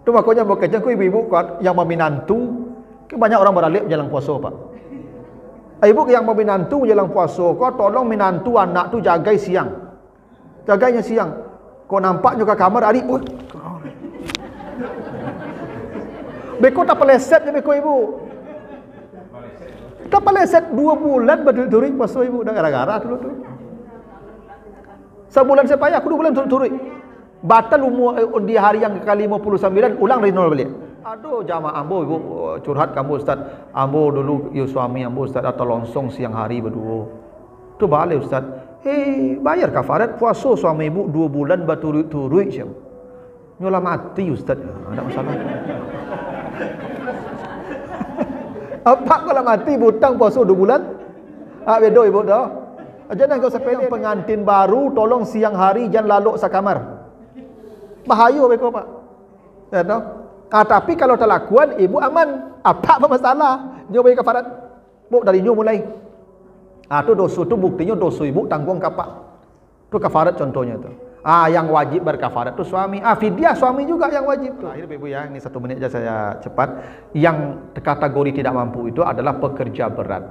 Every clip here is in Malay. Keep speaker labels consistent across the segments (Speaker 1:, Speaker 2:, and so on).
Speaker 1: Tu makanya bekerja ku ibu-ibu yang meminantu, banyak orang beralih jalan puasa Pak. Ibu yang meminantu jalan puasa, kau tolong minantu anak tu jagai siang. Jagainya siang. Kau nampak juga kamar adik, beko tak peleset je beko ibu. Tak peleset 2 bulan berduri puasa ibu dah gara-gara dulu tu. Sebulan saya payah, aku 2 bulan turut-turut. Batal umur di hari yang ke-59, ulang dari nol balik. Aduh jamaah ambo ibu curhat kamu Ustaz. Ambo dulu you suami ambo Ustaz atau longsong siang hari berdua. Tu balik Ustaz. Bayar kafarat puasa suami ibu 2 bulan berturut-turut siapa. Nyolah mati Ustaz. Ada masalah. Apa kalau mati butang puasa 2 bulan? Bedo ibu dah. Jangan kau sepele pengantin baru tolong siang hari jangan laluk sakamar. Bahaya beko Pak. Ya tahu? Tapi kalau terlakuan ibu aman. Apa masalah? Nyo bagi kafarat. Bu dari nyo mulai. Tu dosa tu buktinya dosa ibu tanggung kapak. Tu kafarat contohnya tu. Yang wajib berkafarat tu suami. Fidyah suami juga yang wajib tu. Akhir ibu ya, ini 1 menit aja saya cepat. Yang kategori tidak mampu itu adalah pekerja berat.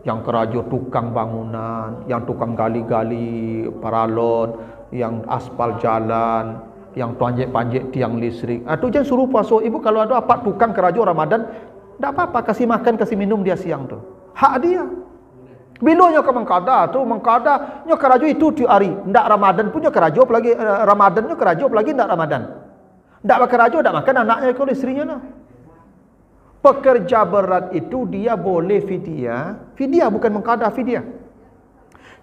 Speaker 1: Yang kerja tukang bangunan, yang tukang gali-gali paralon, yang aspal jalan, yang panjat-panjat tiang listrik. Tu jangan suruh puasa ibu kalau ada apa tukang kerja Ramadan, tak apa-apa kasih makan, kasih minum dia siang tu. Hak dia. Bila nyo ke mengkada tu, mengkada nyo kerja itu tiap hari. Ndak Ramadan pun nyo kerja apalagi Ramadan nyo kerja apalagi ndak Ramadan. Ndak kerja ndak makan anaknya kalau istrinya nah. Pekerja berat itu dia boleh fidyah. Fidyah bukan mengkada, fidyah.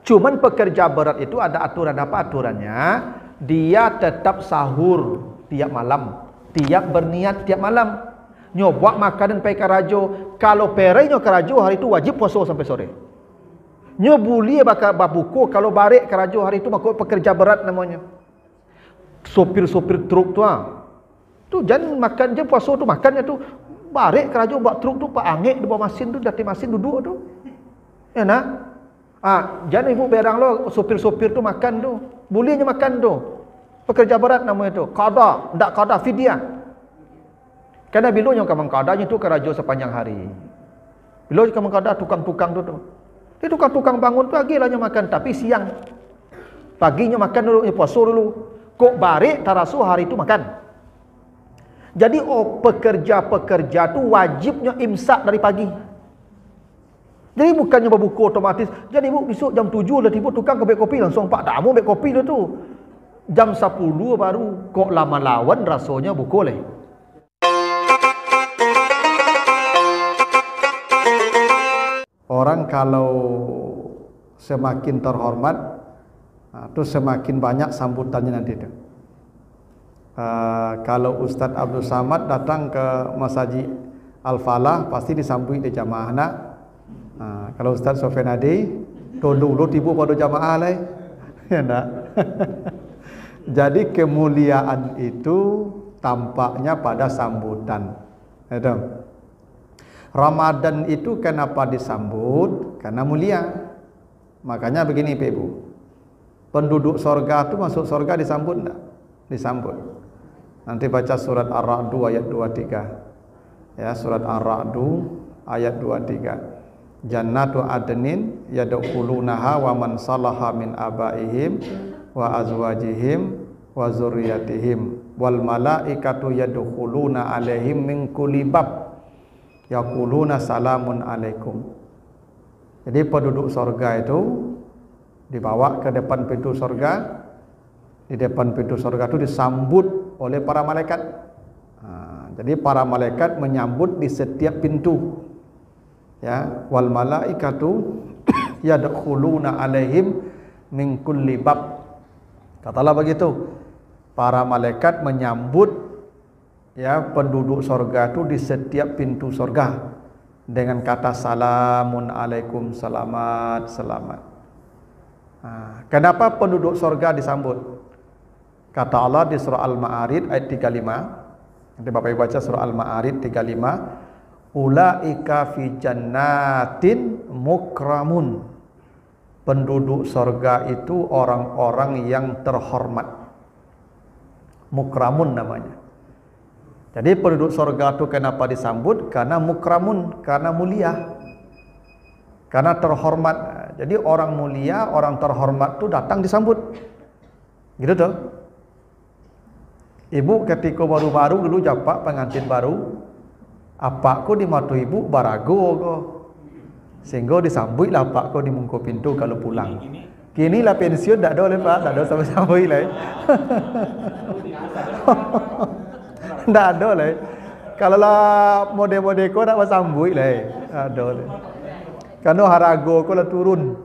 Speaker 1: Cuman pekerja berat itu ada aturan apa aturannya? Dia tetap sahur tiap malam, tiap berniat tiap malam. Nyo buat makanan pai karajo. Kalau pere nyo karajo hari itu wajib puasa sampai sore. Nyo boleh babuku kalau barek karajo hari itu makut pekerja berat namanya. Sopir-sopir truk tu tu jangan makan je puasa tu makannya tu barek karajo buat truk tu pak angek di bawah mesin tu dati mesin duduk tu. Ya nak? Jangan ibu berang lo sopir-sopir tu makan tu. Bolehnya makan tu. Pekerja berat namanya tu. Qada, ndak qada fidyah. Karena bila yang kamu qadanya tu karajo sepanjang hari. Bila kamu qada tukang-tukang tu. Dia tukang-tukang bangun tu pagi lah makan tapi siang. Paginya makan dulu, puasa dulu. Kok barek tarasu hari itu makan. Jadi pekerja-pekerja tu wajibnya imsak dari pagi. Jadi bukannya berbuka otomatis. Jadi ibu besok jam 7 dah tiba tukang ke kopi langsung pak tak mau kopi dia tu. Jam 10 baru kok lama lawan rasanya buka leh. Orang kalau semakin terhormat, itu semakin banyak sambutannya nanti tu. Kalau Ustadz Abdul Samad datang ke Masjid Al-Falah pasti disambut di jamaah nak. Kalau Ustadz Sofian Adi dulu tiba pada jamaah lah. Ya tak? Jadi kemuliaan itu tampaknya pada sambutan. Ya tak? Ramadan itu kenapa disambut? Karena mulia. Makanya begini Pak Ibu. Penduduk sorga itu masuk sorga disambut enggak? Disambut. Nanti baca surat Ar-Ra'd ayat 23. Ya, surat Ar-Ra'd ayat 23. Jannatu adnin yadkhulunaha wa man salaha min abaihim wa azwajihim wa zurriyyatihim wal malaikatu yadkhuluna alaihim min kulli bab yaquluna salamun alaikum. Jadi penduduk sorga itu dibawa ke depan pintu sorga. Di depan pintu sorga itu disambut oleh para malaikat. Jadi para malaikat menyambut di setiap pintu. Ya, wal malaikatu yadkhuluna alaihim min kulli bab. Katalah begitu. Para malaikat menyambut ya penduduk sorga itu di setiap pintu sorga dengan kata salamun alaikum, selamat, selamat. Kenapa penduduk sorga disambut? Kata Allah di surah Al-Ma'arij ayat 35. Nanti Bapak Ibu baca surah Al-Ma'arij 35. Ulaika fi jannatin mukramun. Penduduk sorga itu orang-orang yang terhormat. Mukramun namanya. Jadi penduduk surga itu kenapa disambut? Karena mukramun, karena mulia, karena terhormat. Jadi orang mulia, orang terhormat itu datang disambut. Gitu tuh. Ibu ketika baru-baru dulu japak pengantin baru, apakku di mata ibu barago ko. Sehingga disambut lah apakku di muka pintu kalau pulang. Kini lah pensiun tak ada Pak, tak ada sama-sama lah. Tak ada lah. Kalau lah model-model ko tak bersambut lah. Ada lah. Karena harago ko lah turun.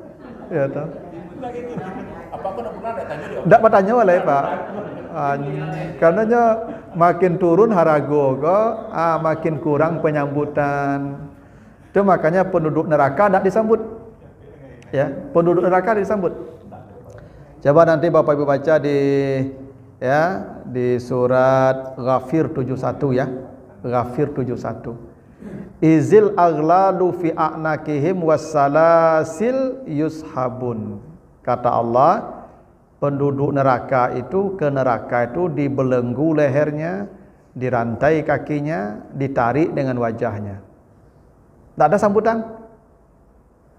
Speaker 1: Ya tahu.
Speaker 2: Apa aku nak pernah tak tanya dia?
Speaker 1: Tak bertanya lah Pak. Karenanya makin turun harago ko, makin kurang penyambutan. Itu makanya penduduk neraka tak disambut. Ya, penduduk neraka disambut. Coba nanti Bapak Ibu baca di surat Ghafir 71 ya. Ghafir 71. Izil aghlalu fi a'naqihim wassalasil yushabun. Kata Allah, penduduk neraka itu ke neraka itu dibelenggu lehernya, dirantai kakinya, ditarik dengan wajahnya. Tak ada sambutan.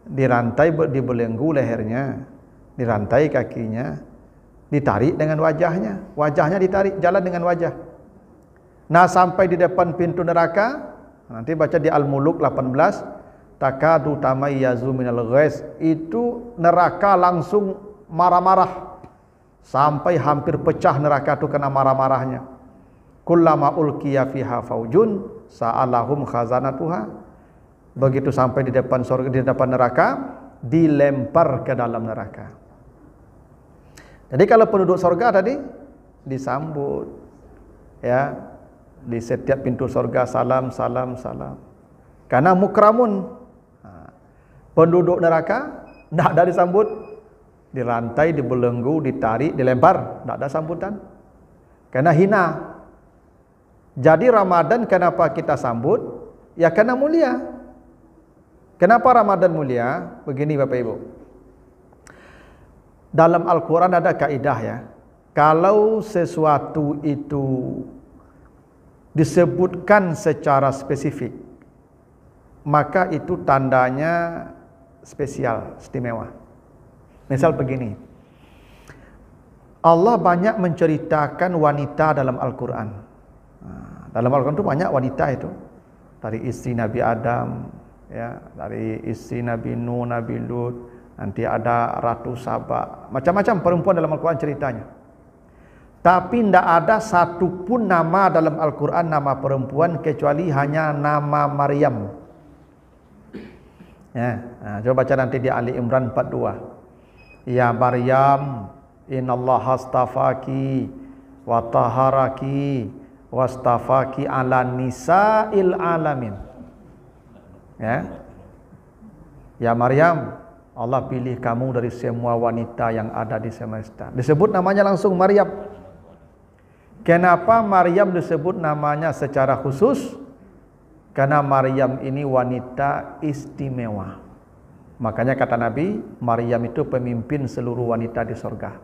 Speaker 1: Dirantai, dibelenggu lehernya, dirantai kakinya, ditarik dengan wajahnya. Wajahnya ditarik, jalan dengan wajah. Nah, sampai di depan pintu neraka, nanti baca di Al-Muluk 18, takadu tamayyazu minal ghais, itu neraka langsung marah-marah. Sampai hampir pecah neraka itu kena marah-marahnya. Kullama ulqiya fiha faujun sa'alahum khazanatuha. Begitu sampai di depan surga, di depan neraka, dilempar ke dalam neraka. Jadi kalau penduduk surga tadi disambut, ya, di setiap pintu surga salam, salam, salam. Karena mukramun. Penduduk neraka tidak ada disambut, dirantai, dibelenggu, ditarik, dilempar, tidak ada sambutan. Karena hina. Jadi Ramadan kenapa kita sambut? Ya karena mulia. Kenapa Ramadan mulia? Begini Bapak Ibu. Dalam Al-Quran ada kaidah ya. Kalau sesuatu itu disebutkan secara spesifik, maka itu tandanya spesial, istimewa. Misal begini. Allah banyak menceritakan wanita dalam Al-Quran. Dalam Al-Quran itu banyak wanita itu. Dari istri Nabi Adam, ya, dari istri Nabi Nuh, Nabi Lut, nanti ada Ratu Saba, macam-macam perempuan dalam Al-Quran ceritanya. Tapi tidak ada satupun nama dalam Al-Quran nama perempuan kecuali hanya nama Maryam. Ya, coba baca nanti di Ali Imran 42. Ya Maryam, innallaha astafaki wa taharaki wastafaki ala nisa'il alamin. Ya Maryam, Allah pilih kamu dari semua wanita yang ada di semesta. Disebut namanya langsung Maryam. Kenapa Maryam disebut namanya secara khusus? Karena Maryam ini wanita istimewa. Makanya kata Nabi, Maryam itu pemimpin seluruh wanita di surga.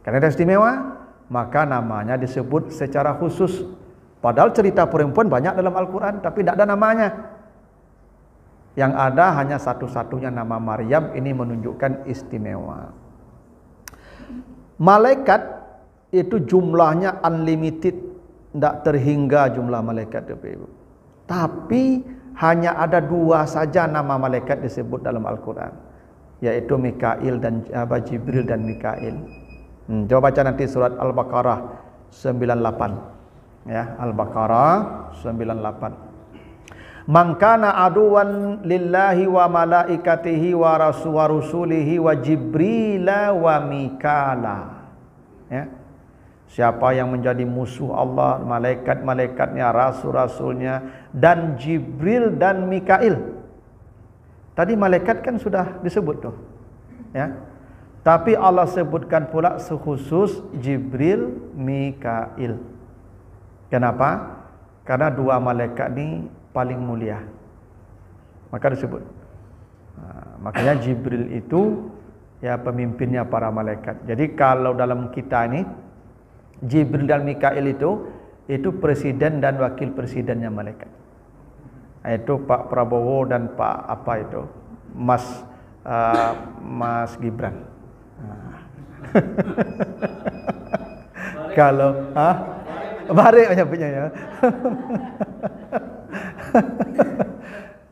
Speaker 1: Karena dia istimewa, maka namanya disebut secara khusus. Padahal cerita perempuan banyak dalam Al-Quran, tapi tidak ada namanya. Yang ada hanya satu-satunya nama Maryam, ini menunjukkan istimewa. Malaikat itu jumlahnya unlimited, tidak terhingga jumlah malaikat itu. Tapi hanya ada dua saja nama malaikat disebut dalam Al-Quran, yaitu Mikail dan Jibril dan Mikail. Coba baca nanti surat Al-Baqarah 98. Ya, Al-Baqarah 98. Man kana aduwan lillahi wa malaikatihi wa rasulihi wa jibrila wa mikala. Ya. Siapa yang menjadi musuh Allah, malaikat-malaikatnya, rasul-rasulnya, dan Jibril dan Mikail. Tadi malaikat kan sudah disebut tuh. Ya. Tapi Allah sebutkan pula sekhusus Jibril, Mikail. Kenapa? Karena dua malaikat ini paling mulia, maka disebut. Makanya Jibril itu ya pemimpinnya para malaikat. Jadi kalau dalam kita ini Jibril dan Mikail itu Itu presiden dan wakil presidennya malaikat. Itu Pak Prabowo dan Pak apa itu? Mas Gibran. Kalau balik nyebutnya ya.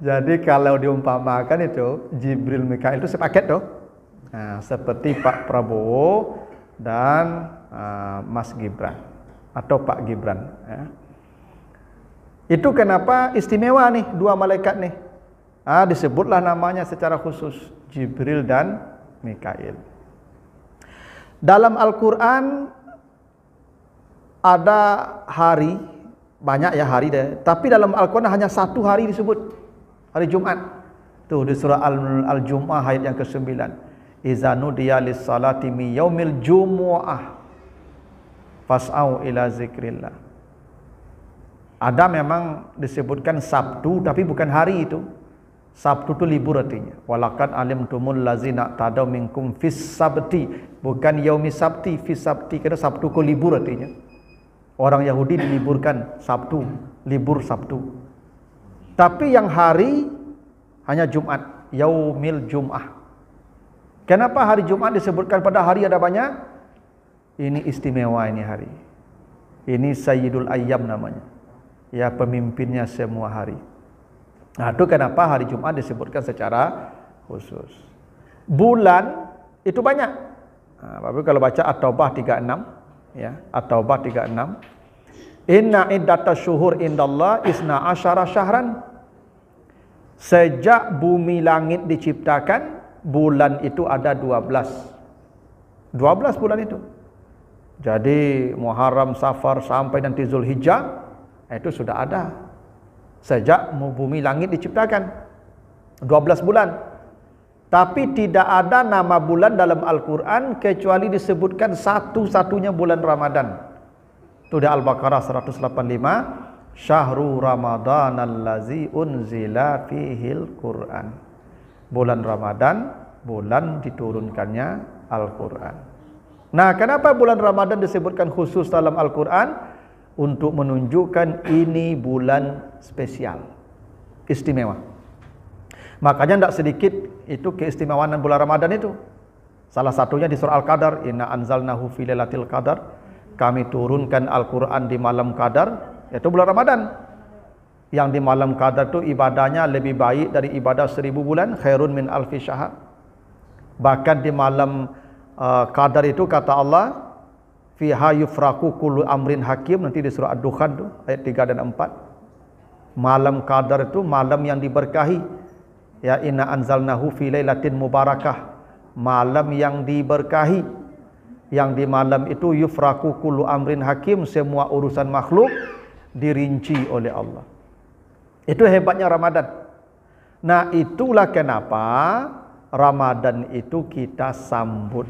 Speaker 1: Jadi kalau diumpamakan itu Jibril Mikail itu sepaket tuh. Nah, seperti Pak Prabowo dan Mas Gibran atau Pak Gibran ya. Itu kenapa istimewa nih dua malaikat nih. Disebutlah namanya secara khusus Jibril dan Mikail. Dalam Al-Quran ada hari, banyak ya hari deh. Tapi dalam Al-Quran hanya satu hari disebut, hari Jumat. Tuh di surah Al-Jumu'ah ayat yang ke-9. Iza nudiya lis-salati mi yaumil jumu'ah fas'au ila zikrillah. Ada memang disebutkan Sabtu tapi bukan hari itu. Sabtu itu libur artinya. Walaqad alimtumul lazina tadaw minkum fis sabti, bukan yaumi sabti, fis sabti, karena Sabtu itu libur artinya. Orang Yahudi diliburkan Sabtu, libur Sabtu. Tapi yang hari hanya Jumat, yaumil Jum'ah. Kenapa hari Jumat disebutkan pada hari ada banyak? Ini istimewa ini hari. Ini Sayyidul Ayyam namanya. Ya, pemimpinnya semua hari. Nah, itu kenapa hari Jumat disebutkan secara khusus. Bulan itu banyak. Bapak kalau baca At-Taubah 36 ya, At-Taubah 36. Inna iddatash syuhur indallah isna asyara syahran. Sejak bumi langit diciptakan, bulan itu ada 12. 12 bulan itu. Jadi Muharram, Safar sampai nanti Zulhijjah itu sudah ada. Sejak bumi langit diciptakan 12 bulan. Tapi tidak ada nama bulan dalam Al-Quran kecuali disebutkan satu-satunya bulan Ramadan. Itu di Al-Baqarah 185. Syahrul Ramadan allazi unzila fihil Quran. Bulan Ramadan, bulan diturunkannya Al-Quran. Nah, kenapa bulan Ramadan disebutkan khusus dalam Al-Quran? Untuk menunjukkan ini bulan spesial, istimewa. Makanya tidak sedikit itu keistimewaan bulan Ramadan itu. Salah satunya di surah Al-Qadar, inna anzalnahu fi lailatul qadar. Kami turunkan Al-Quran di malam Qadar, yaitu bulan Ramadan. Yang di malam Qadar itu ibadahnya lebih baik dari ibadah 1000 bulan, khairun min alfi syahr. Bahkan di malam Qadar itu kata Allah, fiha yufraku kullu amrin hakim, nanti di surah Ad-Dukhan tu ayat 3 dan 4. Malam Qadar itu malam yang diberkahi. Ya, inna anzalnahu fi lailatin mubarakah. Malam yang diberkahi. Yang di malam itu yufraku kullu amrin hakim, semua urusan makhluk dirinci oleh Allah. Itu hebatnya Ramadan. Nah, itulah kenapa Ramadan itu kita sambut.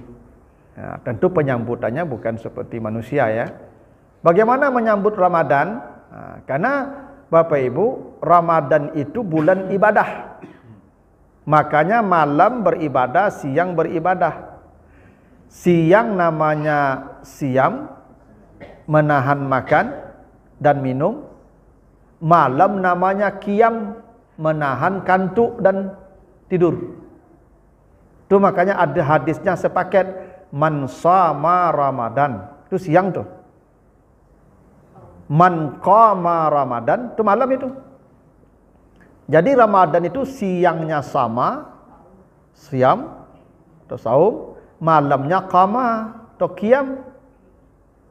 Speaker 1: Ya, tentu penyambutannya bukan seperti manusia ya. Bagaimana menyambut Ramadan? Nah, karena Bapak Ibu, Ramadan itu bulan ibadah. Makanya malam beribadah, siang beribadah. Siang namanya siam, menahan makan dan minum. Malam namanya qiyam, menahan kantuk dan tidur. Itu makanya ada hadisnya sepaket. Man shama Ramadan, itu siang tuh. Man qama Ramadan, itu malam itu. Jadi Ramadan itu siangnya sama, siam atau saum, malamnya qama atau qiyam.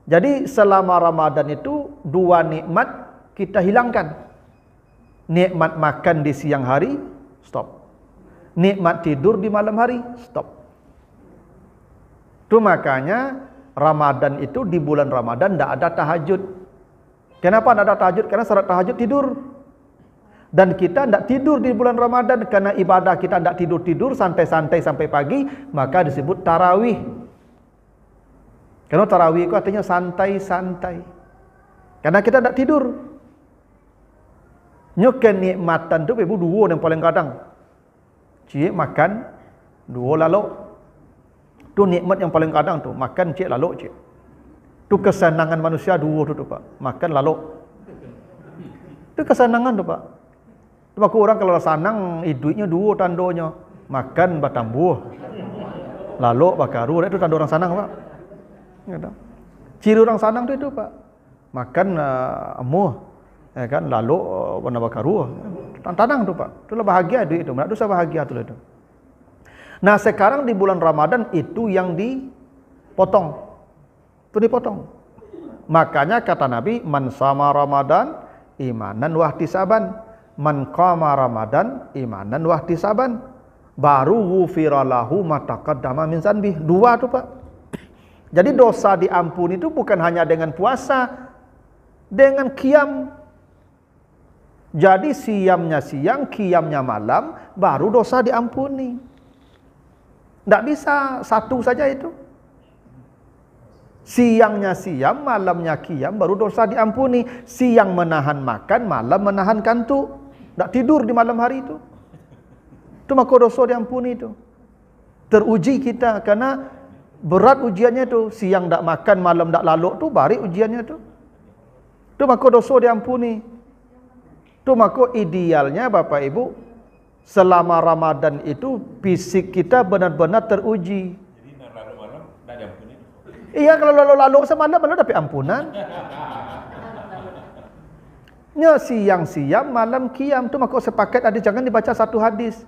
Speaker 1: Jadi selama Ramadan itu dua nikmat kita hilangkan. Nikmat makan di siang hari, stop. Nikmat tidur di malam hari, stop. Itu makanya Ramadan itu di bulan Ramadan tidak ada tahajud. Kenapa tidak ada tahajud? Karena syarat tahajud tidur. Dan kita tidak tidur di bulan Ramadan karena ibadah kita tidak tidur-tidur, santai-santai sampai pagi, maka disebut tarawih. Karena tarawih itu artinya santai-santai. Karena kita tidak tidur. Nyokan nikmatan tu ibu dua yang paling kadang. Cik makan, dua lalu. Tu nikmat yang paling kadang tu, makan cik lalu cik. Tu kesenangan manusia dua tu Pak. Makan lalu. Tu kesenangan tu Pak. Tu aku orang kalau sanang duitnya dua tandonya. Makan batambuh. Lalu bakaru itu tanda orang sanang Pak. Gitu. Ciri orang sanang tu itu Pak. Makan amuh. Ya kan lalu warna bakaru. Tanang tu Pak. Itulah bahagia duit itu. Nak dosa bahagia tu itu. Nah, sekarang di bulan Ramadan itu yang dipotong. Itu dipotong. Makanya kata Nabi, man sama Ramadan imanan wahtisaban, man qama Ramadan imanan wahtisaban, baru ghufira lahu ma taqaddama min zanbi. Dua tu Pak. Jadi dosa diampuni itu bukan hanya dengan puasa, dengan qiyam. Jadi siamnya siang, qiyamnya malam, baru dosa diampuni. Tidak bisa satu saja itu. Siangnya siam, malamnya qiyam, baru dosa diampuni. Siang menahan makan, malam menahan kantuk. Tak tidur di malam hari itu. Itu maka dosa diampuni itu. Teruji kita karena berat ujiannya itu. Siang tak makan, malam tak laluk tu barik ujiannya itu. Itu maka dosa diampuni. Itu maka idealnya Bapak Ibu, selama Ramadan itu fisik kita benar-benar teruji.
Speaker 2: Jadi nak lalu malam tak diampuni.
Speaker 1: Iya, kalau lalu semalam malu dapat ampunan. Nya siang malam qiyam tu maka sepakat ada jangan dibaca satu hadis.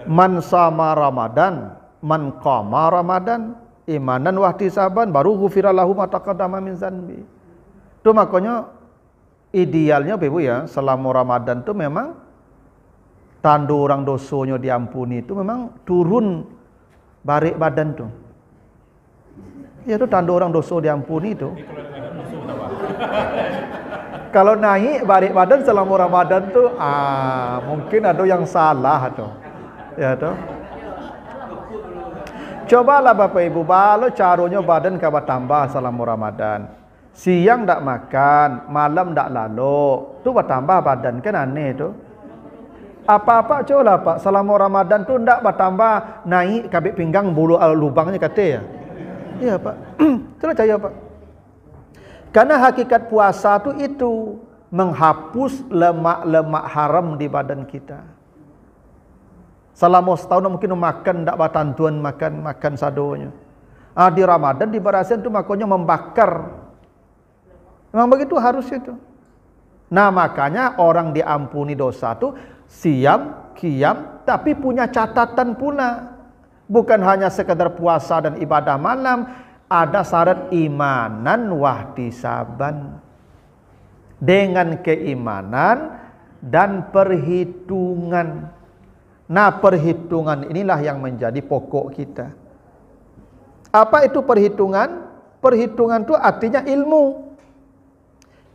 Speaker 1: Man sama Ramadan, man qama Ramadan, imanan wahtisaban, baru ghufira lahu ma taqaddama min zanbi. Tu makanya idealnya Ibu ya, selama Ramadan tu memang tanda orang dosonya diampuni itu memang turun barik badan tu. Ya tu tanda orang dosa diampuni itu. Kalau naik barik badan selama Ramadan tu mungkin ada yang salah tu. Ya tu. Cobalah Bapak Ibu balo caranya badan kau tambah selama Ramadan. Siang tak makan, malam tak lalu. Tu bertambah badan kan aneh tu. Apa-apa cobalah Pak selama Ramadan tu ndak bertambah naik kabik pinggang bulu lubangnya kata ya. Iya Pak. Itulah saya Pak. Karena hakikat puasa itu menghapus lemak-lemak haram di badan kita. Selama setahun mungkin makan tak batantuan makan sadonya. Di Ramadan di barasan tu makanya membakar. Memang begitu harus itu. Nah makanya orang diampuni dosa tu siam, qiyam, tapi punya catatan pula. Bukan hanya sekadar puasa dan ibadah malam, ada syarat imanan wahtisaban. Dengan keimanan dan perhitungan. Nah, perhitungan inilah yang menjadi pokok kita. Apa itu perhitungan? Perhitungan itu artinya ilmu.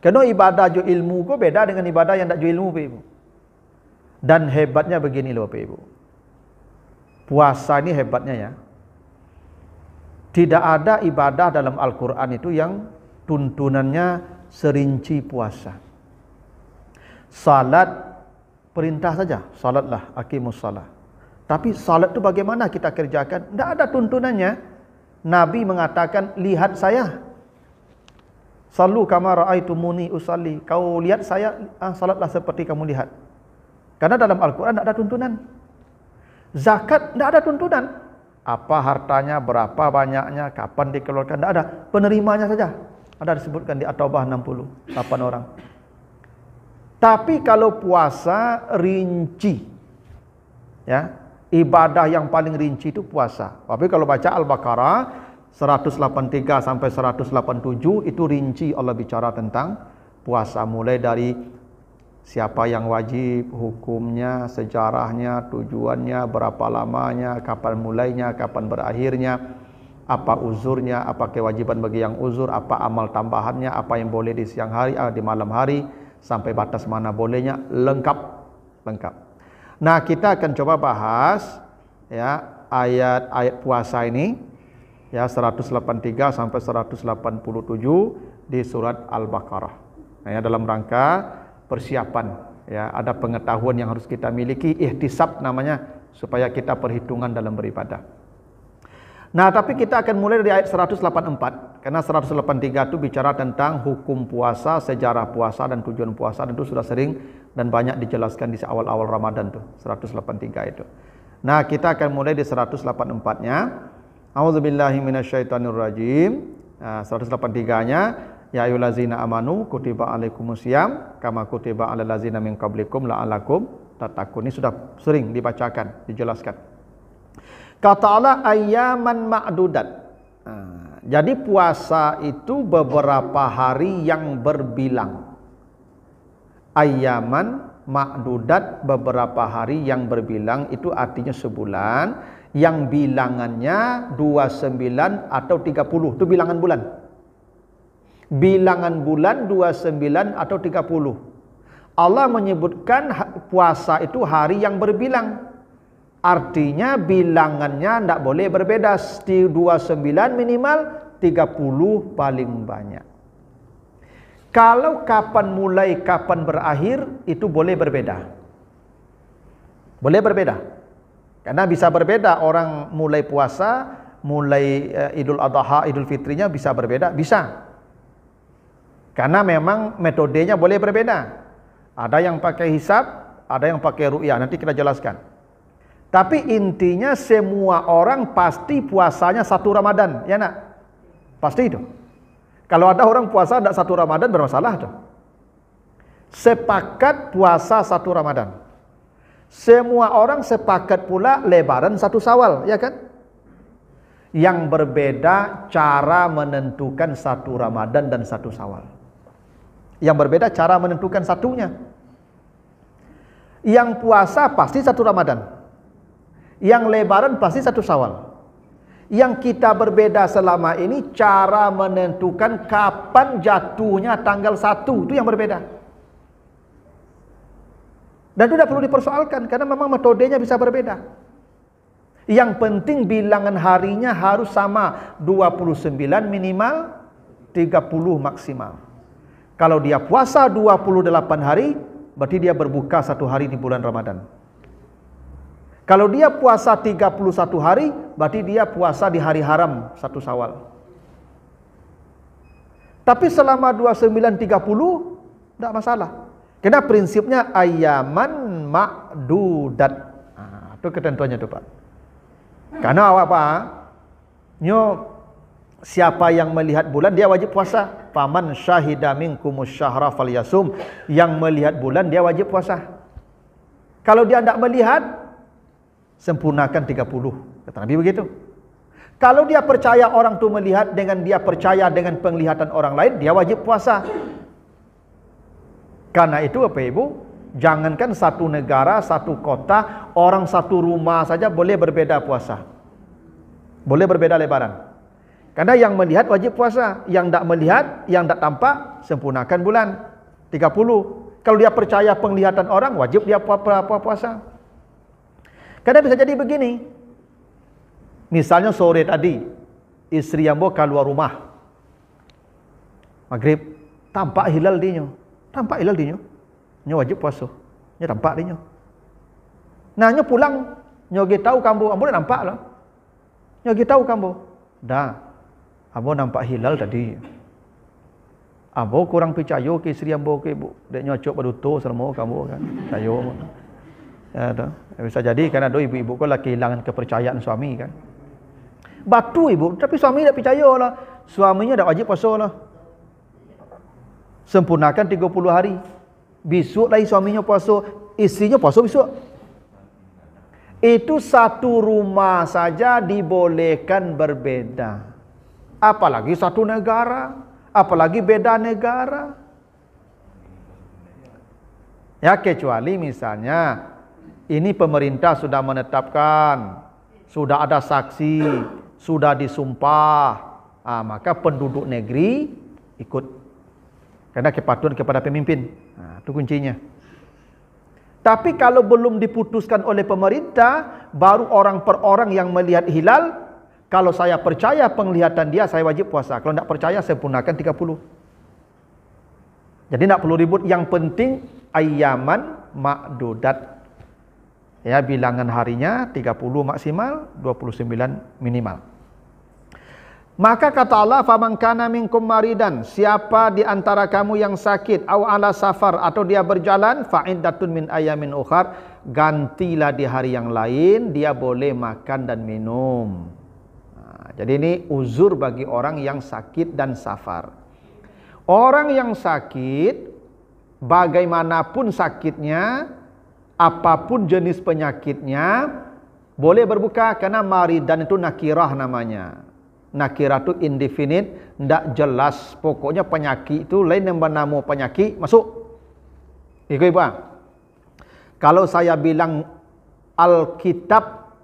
Speaker 1: Karena ibadah jo ilmu kok beda dengan ibadah yang tak jo ilmu, Bapak Ibu. Dan hebatnya begini loh Bapak Ibu. Puasa ini hebatnya ya. Tidak ada ibadah dalam Al-Quran itu yang tuntunannya serinci puasa. Salat perintah saja, salatlah, aqimus salat. Tapi salat itu bagaimana kita kerjakan? Tidak ada tuntunannya. Nabi mengatakan, lihat saya. Sallu kama ra'aitumuni usalli. Kau lihat saya, salatlah seperti kamu lihat. Karena dalam Al-Quran tidak ada tuntunan. Zakat tidak ada tuntunan. Apa hartanya, berapa banyaknya, kapan dikeluarkan, tidak ada. Penerimanya saja. Ada disebutkan di At-Taubah 68 orang. Tapi kalau puasa rinci. Ya, ibadah yang paling rinci itu puasa. Tapi kalau baca Al-Baqarah 183 sampai 187 itu rinci Allah bicara tentang puasa, mulai dari siapa yang wajib, hukumnya, sejarahnya, tujuannya, berapa lamanya, kapan mulainya, kapan berakhirnya, apa uzurnya, apa kewajiban bagi yang uzur, apa amal tambahannya, apa yang boleh di siang hari, di malam hari, sampai batas mana bolehnya, lengkap. Nah, kita akan coba bahas ya ayat-ayat puasa ini ya 183 sampai 187 di surat Al-Baqarah. Nah, ya, dalam rangka persiapan ya, ada pengetahuan yang harus kita miliki, ihtisab namanya, supaya kita perhitungan dalam beribadah. Nah, tapi kita akan mulai dari ayat 184. Karena 183 itu bicara tentang hukum puasa, sejarah puasa dan tujuan puasa, dan itu sudah sering dan banyak dijelaskan di awal-awal Ramadan tuh, 183 itu. Nah, kita akan mulai di 184-nya. A'udzubillahi minasyaitonirrajim. Nah, 183-nya, ya ayyuhallazina amanu kutiba alaikumusiyam kama kutiba alal ladzina min qablikum la'allakum tattaqun. Ini sudah sering dibacakan, dijelaskan. Kata Allah ayyaman ma'dudat. Jadi puasa itu beberapa hari yang berbilang. Ayyaman ma'dudat, beberapa hari yang berbilang, itu artinya sebulan yang bilangannya 29 atau 30. Itu bilangan bulan. Bilangan bulan 29 atau 30. Allah menyebutkan puasa itu hari yang berbilang. Artinya bilangannya tidak boleh berbeda. 29 minimal, 30 paling banyak. Kalau kapan mulai, kapan berakhir, itu boleh berbeda. Boleh berbeda. Karena bisa berbeda, orang mulai puasa, mulai Idul Adha, Idul Fitrinya bisa berbeda, bisa. Karena memang metodenya boleh berbeda. Ada yang pakai hisab, ada yang pakai ru'yah, nanti kita jelaskan. Tapi intinya semua orang pasti puasanya satu Ramadan, ya nak? Pasti itu. Kalau ada orang puasa tidak satu Ramadan, bermasalah tuh. Sepakat puasa satu Ramadan. Semua orang sepakat pula Lebaran satu Syawal, ya kan? Yang berbeda cara menentukan satu Ramadan dan satu Syawal. Yang berbeda cara menentukan satunya. Yang puasa pasti satu Ramadan. Yang Lebaran pasti satu Syawal. Yang kita berbeda selama ini cara menentukan kapan jatuhnya tanggal 1, itu yang berbeda. Dan itu tidak perlu dipersoalkan karena memang metodenya bisa berbeda. Yang penting bilangan harinya harus sama, 29 minimal, 30 maksimal. Kalau dia puasa 28 hari, berarti dia berbuka satu hari di bulan Ramadan. Kalau dia puasa 31 hari, berarti dia puasa di hari haram satu Syawal. Tapi selama 29 30 tidak masalah. Karena prinsipnya ayyaman ma'dudat. Itu ketentuannya itu, Pak. Karena apa? Siapa yang melihat bulan dia wajib puasa. Faman syahida minkumus syahra falyasum. Yang melihat bulan dia wajib puasa. Kalau dia tidak melihat, sempurnakan 30, kata Nabi begitu. Kalau dia percaya orang itu melihat dengan dia percaya dengan penglihatan orang lain, dia wajib puasa. Karena itu apa Ibu? Jangankan satu negara, satu kota, orang satu rumah saja boleh berbeda puasa. Boleh berbeda Lebaran. Karena yang melihat wajib puasa, yang tidak melihat, yang tidak tampak, sempurnakan bulan 30. Kalau dia percaya penglihatan orang, wajib dia puasa. Karena bisa jadi begini. Misalnya sore tadi, istri yang keluar rumah. Maghrib, tampak hilal dinyo. Tampak hilal dinyo. Nyo wajib puasa. Nyo tampak dinyo. Nah, nyo pulang, nyo tahu kambo, ambo dah nampak lah. Nyo tahu kambo. Dah. Ambo nampak hilal tadi. Ambo kurang percaya ke istri ambo ke ibu. Dek nyo cok baduto selama kambo kan. Percaya. Ya, bisa jadi karena ibu-ibu kau lah kehilangan kepercayaan suami kan. Batu ibu, tapi suami tak percaya lah. Suaminya dah wajib puasa lah. Sempurnakan 30 hari. Besok lagi suaminya puasa, istrinya puasa besok. Itu satu rumah saja dibolehkan berbeda. Apalagi satu negara, apalagi beda negara. Ya kecuali misalnya ini pemerintah sudah menetapkan, sudah ada saksi, sudah disumpah, maka penduduk negeri ikut. Karena kepatuhan kepada pemimpin. Itu kuncinya. Tapi kalau belum diputuskan oleh pemerintah, baru orang per orang yang melihat hilal, kalau saya percaya penglihatan dia, saya wajib puasa. Kalau tidak percaya, saya sempurnakan 30. Jadi tidak perlu ribut. Yang penting ayyaman ma'dudat. Ya, bilangan harinya 30 maksimal, 29 minimal. Maka kata Allah, faman kana minkum maridan, siapa di antara kamu yang sakit, aw ala safar, atau dia berjalan, fa iddatun min ayamin ukhar, gantilah di hari yang lain, dia boleh makan dan minum. Jadi ini uzur bagi orang yang sakit dan safar. Orang yang sakit, bagaimanapun sakitnya, apapun jenis penyakitnya, boleh berbuka, karena maridan itu nakirah namanya. Nakirah itu indefinite, tidak jelas. Pokoknya penyakit itu lain yang bernama penyakit, masuk. Ikut Ibu. Kalau saya bilang Alkitab,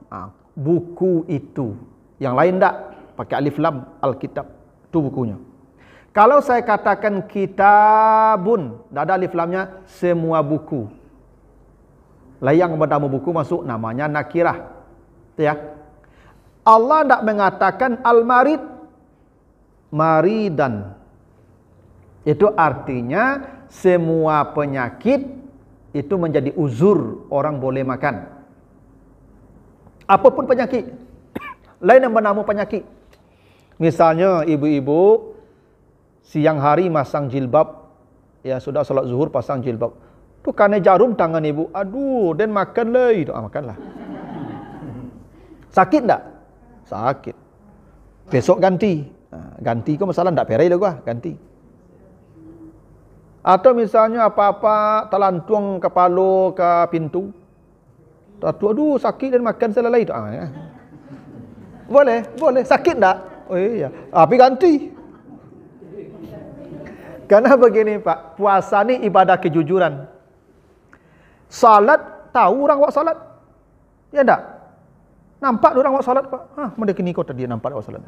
Speaker 1: buku itu. Yang lain tidak, pakai alif lam, Alkitab, itu bukunya. Kalau saya katakan kitabun, tidak ada alif lamnya, semua buku. Yang bernama buku masuk, namanya nakirah. Ya. Allah tidak mengatakan al-marid, maridan. Itu artinya semua penyakit itu menjadi uzur orang boleh makan. Apapun penyakit, lain yang bernama penyakit. Misalnya ibu-ibu siang hari masang jilbab, ya sudah salat zuhur pasang jilbab. Tu kena jarum tangan ibu, aduh, dan makan lah, itu makanlah. Sakit tak? Sakit. Besok ganti. Ganti kau masalah tak perai lah gua, ganti. Atau misalnya apa-apa telantung kepala ke pintu. Aduh sakit dan makan selalai itu. Ya. Boleh. Sakit tak? Oh iya. Tapi ganti. Karena begini Pak, puasa ni ibadah kejujuran. Salat, tahu orang buat salat? Ya tak? Nampak orang buat salat Pak? Mereka ni kau tadi nampak buat salat.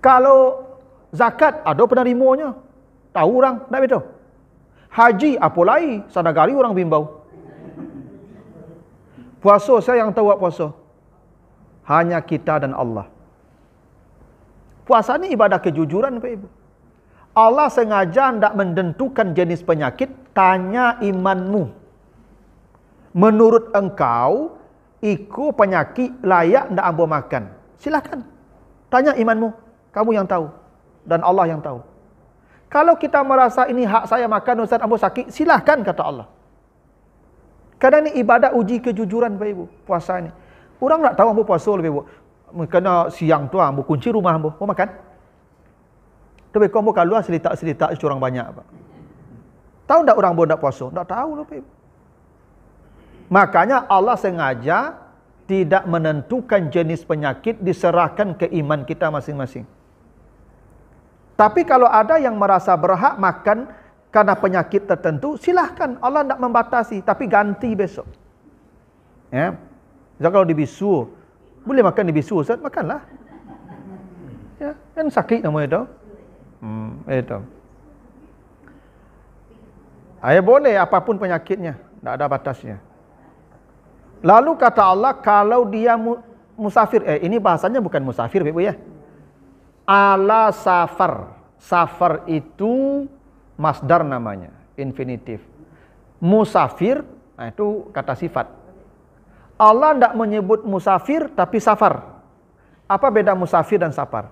Speaker 1: Kalau zakat, ada penerimanya. Tahu orang, tak betul? Haji, apa lagi? Sanagari orang bimbau. Puasa, saya yang tahu buat puasa. Hanya kita dan Allah. Puasa ni ibadah kejujuran Pak Ibu. Allah sengaja tidak menentukan jenis penyakit, tanya imanmu. Menurut engkau, ikut penyakit layak tidak ambil makan. Silakan. Tanya imanmu. Kamu yang tahu. Dan Allah yang tahu. Kalau kita merasa ini hak saya makan, Ustaz ambil sakit, silakan kata Allah. Karena ini ibadah uji kejujuran Pak Ibu. Puasa ini. Orang tak tahu ambil puasa lebih Ibu. Kena siang tu ambil kunci rumah ambil. Mau makan? Tapi kau ambil keluar selitak-selitak curang banyak Pak. Tahu tak orang boleh tak puasa? Tak tahu lah Pak Ibu. Makanya Allah sengaja tidak menentukan jenis penyakit, diserahkan ke iman kita masing-masing. Tapi kalau ada yang merasa berhak makan karena penyakit tertentu, silahkan. Allah tidak membatasi, tapi ganti besok. Ya. Jadi kalau di bisu, boleh makan di bisu, Ustaz, makanlah. Ya, kan sakit namanya itu. Itu. Boleh apapun penyakitnya, tidak ada batasnya. Lalu kata Allah, kalau dia musafir, ini bahasanya bukan musafir, Ibu ya. Ala safar. Safar itu masdar namanya, infinitif. Musafir, itu kata sifat. Allah tidak menyebut musafir, tapi safar. Apa beda musafir dan safar?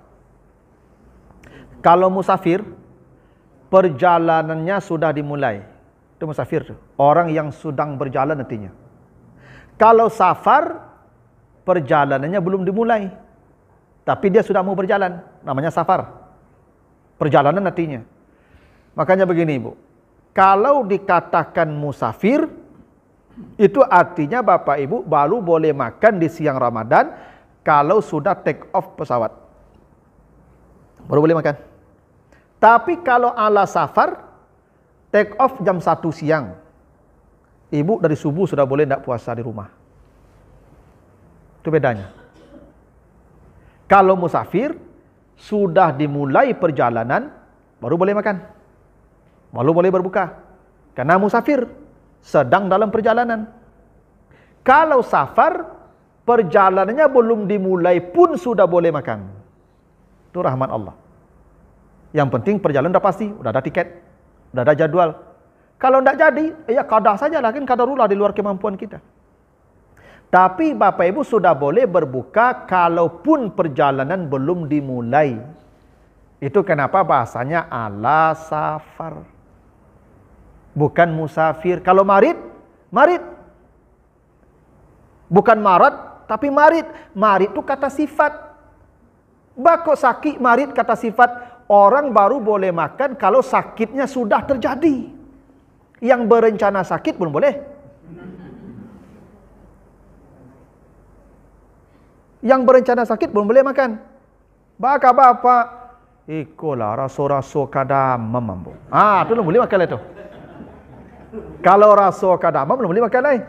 Speaker 1: Kalau musafir, perjalanannya sudah dimulai. Itu musafir. Orang yang sedang berjalan nantinya. Kalau safar, perjalanannya belum dimulai. Tapi dia sudah mau berjalan. Namanya safar. Perjalanan nantinya. Makanya begini Ibu. Kalau dikatakan musafir, itu artinya Bapak Ibu baru boleh makan di siang Ramadan kalau sudah take off pesawat. Baru boleh makan. Tapi kalau ala safar, take off jam 1 siang. Ibu dari subuh sudah boleh tidak puasa di rumah. Itu bedanya. Kalau musafir, sudah dimulai perjalanan, baru boleh makan. Baru boleh berbuka. Karena musafir, sedang dalam perjalanan. Kalau safar, perjalanannya belum dimulai pun sudah boleh makan. Itu rahmat Allah. Yang penting perjalanan dah pasti, sudah ada tiket, sudah ada jadwal. Kalau tidak jadi, ya qada sajalah, kan qadarullah di luar kemampuan kita. Tapi Bapak Ibu sudah boleh berbuka kalaupun perjalanan belum dimulai. Itu kenapa bahasanya ala safar. Bukan musafir. Kalau marid, marid. Bukan marad, tapi marid. Marid itu kata sifat. Bako sakit, marid kata sifat. Orang baru boleh makan kalau sakitnya sudah terjadi. Yang berencana sakit belum boleh. Yang berencana sakit belum boleh makan. Baka bapak, ikolah raso-raso kadamam mampu. Itu belum boleh makan itu. Kalau raso kadamam belum boleh makan lagi.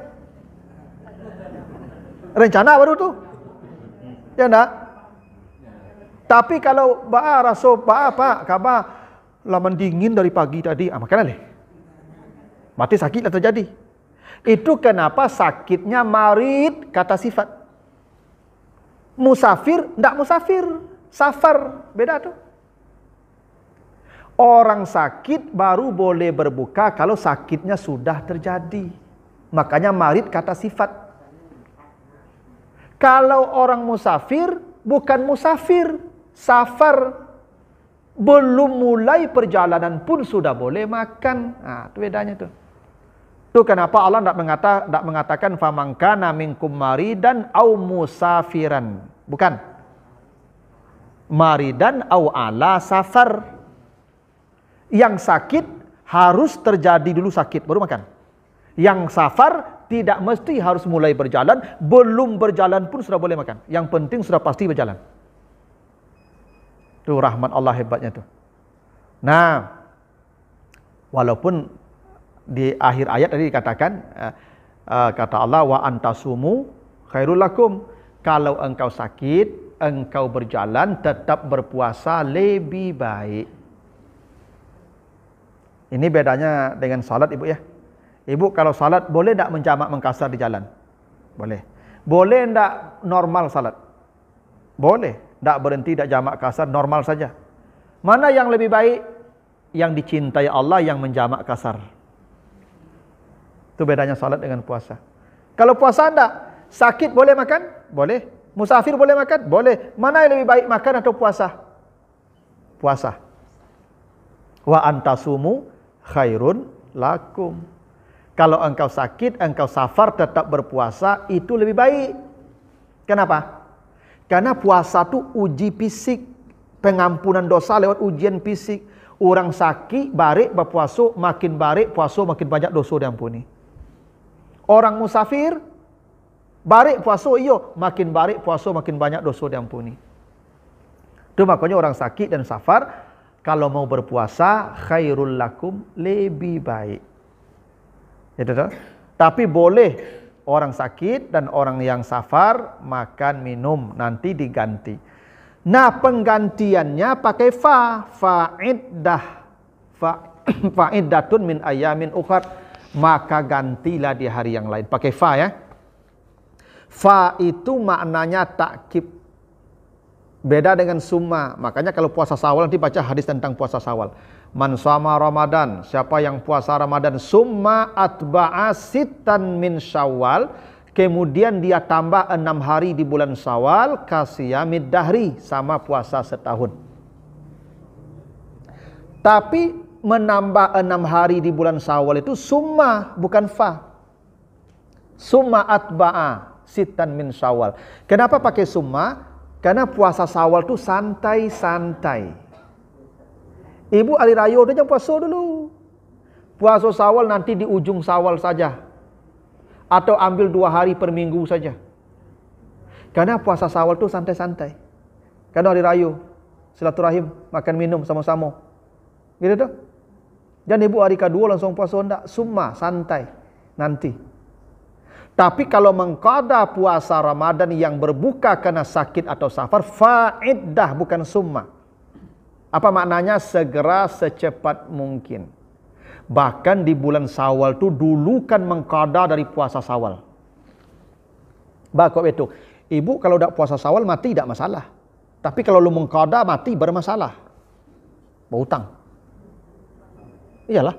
Speaker 1: Rencana baru tu. Ya enggak? Tapi kalau raso apa kabar laman dingin dari pagi tadi, makan lagi. Mati sakit lah terjadi. Itu kenapa sakitnya marid kata sifat. Musafir, enggak musafir. Safar, beda tuh. Orang sakit baru boleh berbuka kalau sakitnya sudah terjadi. Makanya marid kata sifat. Kalau orang musafir, bukan musafir. Safar. Belum mulai perjalanan pun sudah boleh makan. Itu bedanya tuh. Itu kenapa Allah tidak mengatakan faman kana minkum maridan au musafiran. Bukan. Maridan au ala safar. Yang sakit harus terjadi dulu sakit baru makan. Yang safar tidak mesti harus mulai berjalan, belum berjalan pun sudah boleh makan. Yang penting sudah pasti berjalan. Itu rahmat Allah hebatnya tuh. Nah, walaupun di akhir ayat tadi dikatakan kata Allah wa antasumu khairul lakum. Kalau engkau sakit, engkau berjalan tetap berpuasa lebih baik. Ini bedanya dengan salat ibu ya. Ibu kalau salat boleh tak menjamak mengkasar di jalan? Boleh. Boleh tak normal salat? Boleh. Tak berhenti, tak jamak kasar, normal saja. Mana yang lebih baik? Yang dicintai Allah yang menjamak kasar. Itu bedanya salat dengan puasa. Kalau puasa tak, sakit boleh makan? Boleh. Musafir boleh makan? Boleh. Mana yang lebih baik, makan atau puasa? Puasa. Wa antasumu khairun lakum. Kalau engkau sakit, engkau safar tetap berpuasa, itu lebih baik. Kenapa? Karena puasa itu uji fisik, pengampunan dosa lewat ujian fisik. Orang sakit, barik berpuasa, makin barik puasa, makin banyak dosa diampuni. Orang musafir, barik puasa, makin barik puasa, makin banyak dosa diampuni. Itu makanya orang sakit dan safar, kalau mau berpuasa, khairul lakum, lebih baik. Itu tuh. Tapi boleh orang sakit dan orang yang safar makan minum nanti diganti. Nah, penggantiannya pakai fa'iddah. Fa'iddatun min ayamin ukhar. Maka gantilah di hari yang lain. Pakai fa ya. Fa itu maknanya takkib. Beda dengan summa. Makanya kalau puasa Syawal nanti baca hadis tentang puasa Syawal. Man shoma Ramadan, siapa yang puasa Ramadan summa atba'a sittan min Syawal, kemudian dia tambah 6 hari di bulan Syawal, kasiyamid dahri, sama puasa setahun. Tapi menambah 6 hari di bulan Syawal itu summa, bukan fa. Summa atba'a sittan min Syawal. Kenapa pakai summa? Karena puasa Syawal itu santai-santai. Ibu hari raya udah jangan puasa dulu. Puasa Syawal nanti di ujung Syawal saja. Atau ambil 2 hari per minggu saja. Karena puasa Syawal itu santai-santai. Karena hari raya, silaturahim, makan minum sama-sama. Gitu tuh. Dan ibu hari kedua langsung puasa enggak, summa, santai. Nanti. Tapi kalau mengqada puasa Ramadan yang berbuka karena sakit atau safar, fa'iddah bukan summa. Apa maknanya? Segera secepat mungkin. Bahkan di bulan Syawal itu dulu kan mengqada dari puasa Syawal. Bakok itu. Ibu kalau tidak puasa Syawal mati tidak masalah. Tapi kalau lu mengqada mati bermasalah. Berhutang. Iyalah.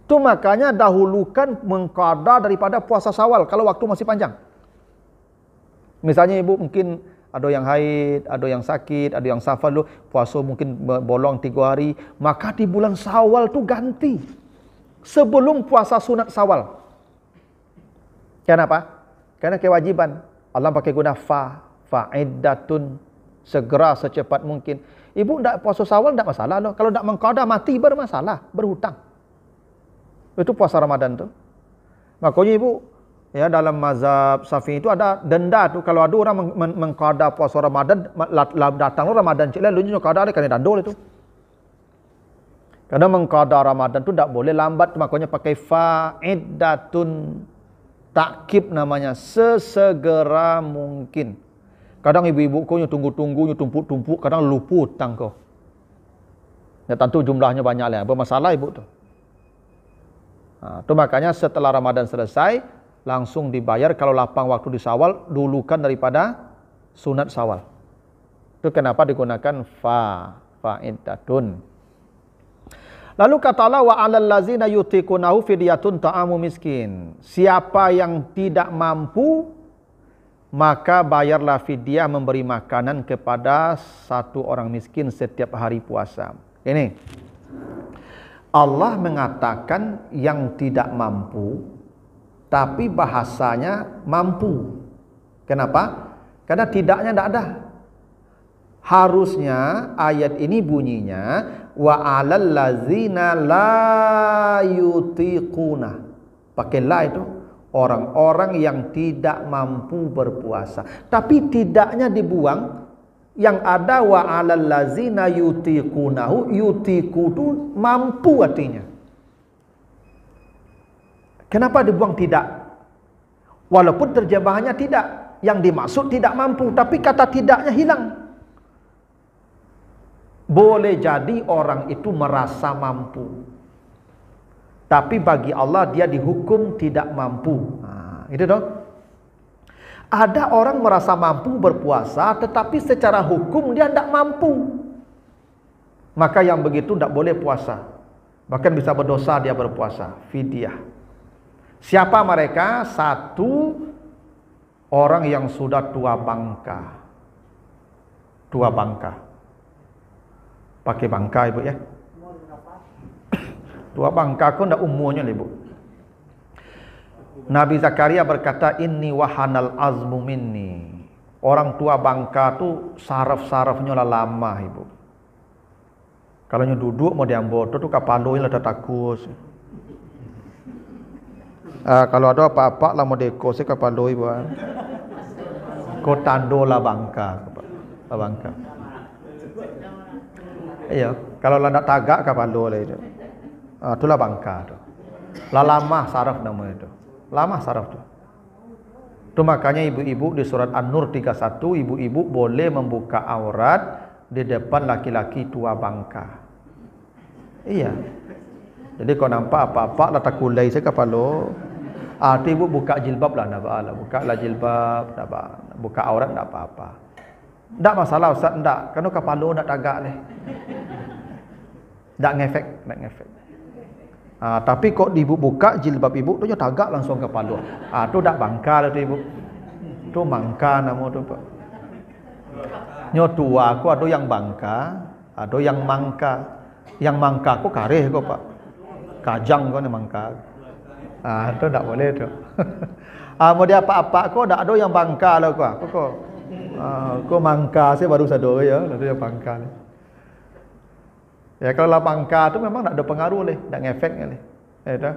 Speaker 1: Itu makanya dahulukan mengqada daripada puasa Syawal kalau waktu masih panjang. Misalnya ibu mungkin ada yang haid, ada yang sakit, ada yang safar dulu, puasa mungkin bolong 3 hari, maka di bulan Syawal tu ganti. Sebelum puasa sunat Syawal. Kenapa? Karena kewajiban. Allah pakai guna fa'iddatun, segera secepat mungkin. Ibu tak puasa Syawal tak masalah loh. Kalau tak mengqada mati bermasalah, berhutang. Itu puasa Ramadan tu. Makanya ibu, ya dalam mazhab Syafi'i itu ada denda tu. Kalau ada orang mengqada puasa Ramadan, datang Ramadan cik lalu nyo qada kena dandol itu. Karena mengqada Ramadan tu tak boleh lambat, makanya pakai fa'iddatun, takkib namanya, sesegera mungkin. Kadang ibu-ibu kau tunggu-tunggu, tumpuk-tumpuk, kadang lupa hutang kau. Ya tentu jumlahnya banyak lah, bermasalah ibu tu. Tu makanya setelah Ramadan selesai langsung dibayar. Kalau lapang waktu di Syawal, dulukan daripada sunat Syawal. Itu kenapa digunakan fa'iddatun. Lalu kata Allah, wa 'alal ladzina yutiqunahu fidyatun ta'amu miskin. Siapa yang tidak mampu, maka bayarlah fidyah, memberi makanan kepada satu orang miskin setiap hari puasa. Ini Allah mengatakan yang tidak mampu, tapi bahasanya mampu. Kenapa? Karena tidaknya tidak ada. Harusnya ayat ini bunyinya wa 'alal ladzina la yutiquna. Pakai la itu, orang-orang yang tidak mampu berpuasa. Tapi tidaknya dibuang. Yang ada wa 'alal ladzina yutiqunahu, yutiqu itu mampu artinya. Kenapa dibuang tidak? Walaupun terjemahannya tidak, yang dimaksud tidak mampu, tapi kata tidaknya hilang. Boleh jadi orang itu merasa mampu, tapi bagi Allah dia dihukum tidak mampu. Itu dong. Ada orang merasa mampu berpuasa, tetapi secara hukum dia tidak mampu. Maka yang begitu tidak boleh puasa. Bahkan bisa berdosa dia berpuasa. Fidyah. Siapa mereka? Satu, orang yang sudah tua bangka. Tua bangka. Pakai bangka ibu ya. Tua bangka kok tidak umurnya ibu. Nabi Zakaria berkata, inni wahanal azmu minni. Orang tua bangka tu saraf-sarafnya lah lama ibu. Kalau duduk mau diambil tu kapaloin lah takut. Kalau ada apa-apa lah mau deko saya kapaloi ibu. Kau tando lah bangka, bangka. Iya, kalau lah nak tagak kapalo lah itu. Itulah bangka tu. Lah lama saraf nama itu. Lama saraf tu. Itu makanya ibu-ibu di surat An-Nur 31, ibu-ibu boleh membuka aurat di depan laki-laki tua bangka. Iya. Jadi kau nampak apa-apa lah takulai saya kapalo. Tu ibu buka jilbab lah, nak apa lah. Buka lah jilbab, nak apa. Buka aurat tak apa-apa. Tak masalah Ustaz, tak. Kerana kapalo nak tagak ni. Tak ngefek, tak ngefek. Tapi kok ibu buka jilbab ibu tu je tagak langsung kepala. Tu dak bangka lah tu ibu. Tu mangka nama tu pak. Nyo tua aku ada yang bangka, ada yang mangka. Yang mangka aku kareh kok pak. Kajang kau ni mangka. Tu dak boleh tu. Mau dia apa-apa kau dak ada yang bangka lah kau. Kau mangka saya baru sadar ya, ada yang bangka ni. Ya kalau lah bangka tu memang tak ada pengaruh leh, tak ngefek leh. Ya.